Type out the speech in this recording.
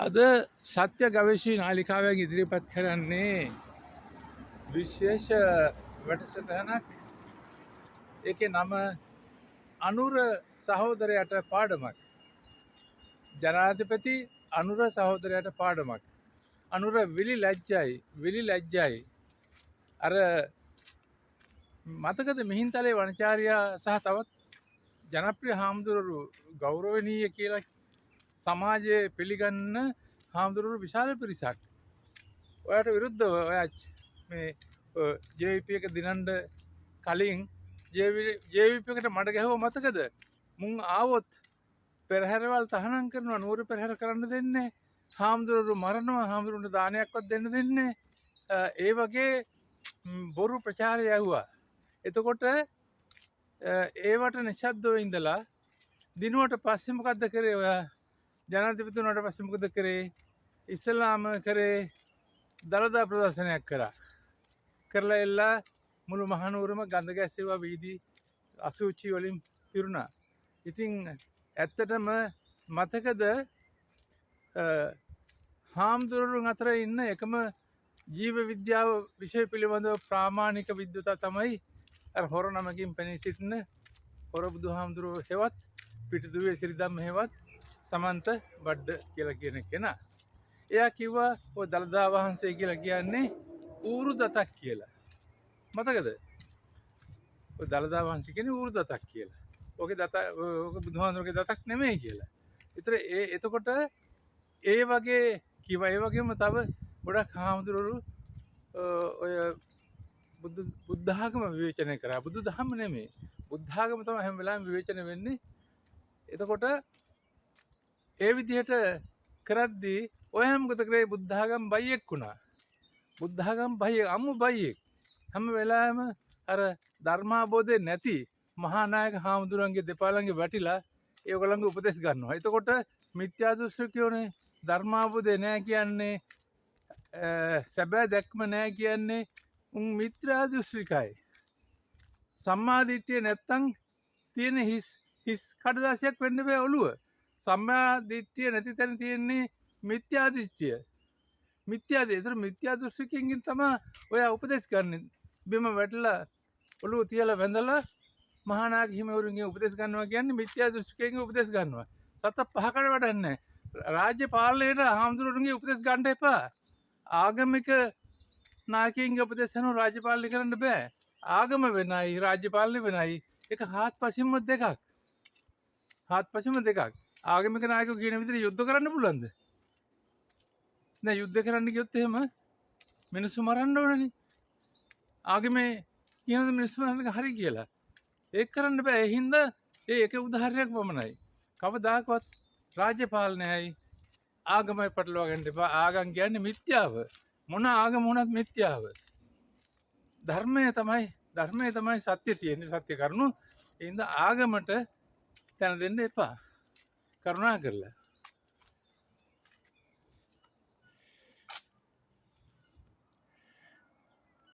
අද සත්‍ය ගවේෂී නාලිකාවෙන් ඉදිරිපත් කරන්නේ විශේෂ වැඩසටහනක්. ඒකේ නම අනුර සහෝදරයට පාඩමක්. ජනාධිපති අනුර සහෝදරයට පාඩමක්. අනුර විලි ලැජ්ජයි. අර මතකද මිහින්තලේ වනචාරියා සහ තවත් ජනප්‍රිය හාමුදුරුවරු ගෞරවනීය කියලා සමාජයේ පිළිගන්න හාමුදුරුවරු විශාල පිරිසක්. ඔයාට විරුද්ධව ඔයා මේ ජවිප එක දිනන්ඩ කලින් ජවිප එකට මඩ ගැහුව මතකද? මුං ආවොත් පෙරහැරවල් තහනම් කරනවා, නුවර පෙරහැර කරන්න දෙන්නේ, හාමුදුරුවරු මරනවා, හාමුදුරුවන්ට දානයක්වත් දෙන්න දෙන්නේ. ඒ වගේ බොරු ප්‍රචාරය ඇහුවා. එතකොට ඒවට නිශ්ශබ්දව ඉඳලා දිනුවට පස්සේ මොකද්ද කරේ? ඔයා ජනාධිපති වුණාට පස්සේ මොකද කරේ? ඉස්ලාම කරේ දළදා ප්‍රදර්ශනයක් කරලා එල්ලා මුළු මහනුවරම ගඳ ගැස්සෙවා, වීදි අසුචි වලින් පිරුණා. ඉතින් ඇත්තටම මතකද හාමුදුරුවරුන් අතර ඉන්න එකම ජීව විද්‍යාව විෂය පිළිබඳව ප්‍රාමාණික විද්වතා තමයි අර හොර නමකින් පෙනී සිටින හොර බුදු හාමුදුරුවෝ හෙවත් පිටිදුවේ සිරිදම්ම හෙවත් සමන්ත බඩ්ඩ කියලා කියන කෙනා. එයා කිව්වා ඔය දළදා වහන්සේ කියලා කියන්නේ ඌරු දතක් කියලා. මතකද? ඔය දළදා වහන්සේ කියන්නේ ඌරු දතක් කියලා. ඕකේ දත ඕක බුදුහාමුදුරුවෝගේ දතක් නෙමෙයි කියලා. ඒතර එතකොට ඒ වගේ කිව්වා. ඒ වගේම තව ගොඩක් හාමුදුරුවරු ඔය බුද්ධාගම විවේචනය කරා. බුදු දහම නෙමෙයි. බුද්ධාගම තමයි හැම වෙලාවෙම විවේචනය වෙන්නේ. එතකොට ඒ විදිහට කරද්දී ඔය මොකද කරේ? බුද්ධාගම බයියෙක් වුණා. බුද්ධාගම බයියෙක්, අමු බයියෙක්. හැම වෙලාවෙම අර ධර්මාබෝධය නැති මහා නායක හාමුදුරන්ගේ දෙපා ළඟ වැටිලා ඒගොල්ලන්ගේ උපදෙස් ගන්නවා. එතකොට මිත්‍යා දෘෂ්ටිකයෝනේ ධර්මාබෝධය නැහැ කියන්නේ, සැබෑ දැක්ම නැහැ කියන්නේ උන් මිත්‍යා දෘෂ්ටිකයි. සම්මා දිට්ඨිය නැත්තම් තියෙන හිස් කඩදාසියක් වෙන්න බෑ ඔළුව. සම්මා දිට්ඨිය නැති තැන තියෙන්නේ මිත්‍යා දෘෂ්ටිය. ඒතර මිත්‍යා දෘෂ්ටිකකින් තමයි ඔයා උපදෙස් ගන්න. බිම වැටලා ඔළුව තියලා වැඳලා මහානායක හිමිවරුන්ගේ උපදෙස් ගන්නවා කියන්නේ මිත්‍යා දෘෂ්ටිකකින් උපදෙස් ගන්නවා. සත පහකට වැඩක් නැහැ. රාජ්‍ය පාලනයේට හාමුදුරුවන්ගේ උපදෙස් ගන්න එපා. ආගමික නායකයින්ගේ උපදෙස් අනුව රාජ්‍ය පාලනය කරන්න බෑ. ආගම වෙනයි, රාජ්‍ය පාලනය වෙනයි. ඒක හාත්පසින්ම දෙකක්. ආගමික නායකයෝ කියන විදිහට යුද්ධ කරන්න පුළුවන්ද? නෑ, යුද්ධ කරන්න ගියොත් එහෙම මිනිස්සු මරන්න ඕනනේ. ආගමේ කියන මිනිස්සු මරන්න හරි කියලා. ඒක කරන්න බෑ. ඒ හින්දා ඒක උදාහරණයක් පමණයි. කවදාකවත් රාජ්‍ය පාලනයයි ආගමයි පටලවා ගන්න එපා. ආගම් කියන්නේ මිත්‍යාව. මොන ආගම වුණත් මිත්‍යාව. ධර්මය තමයි සත්‍ය තියෙන්නේ, සත්‍ය කරුණු. ඒ හින්දා ආගමට තැන දෙන්න එපා. කරුණා කරලා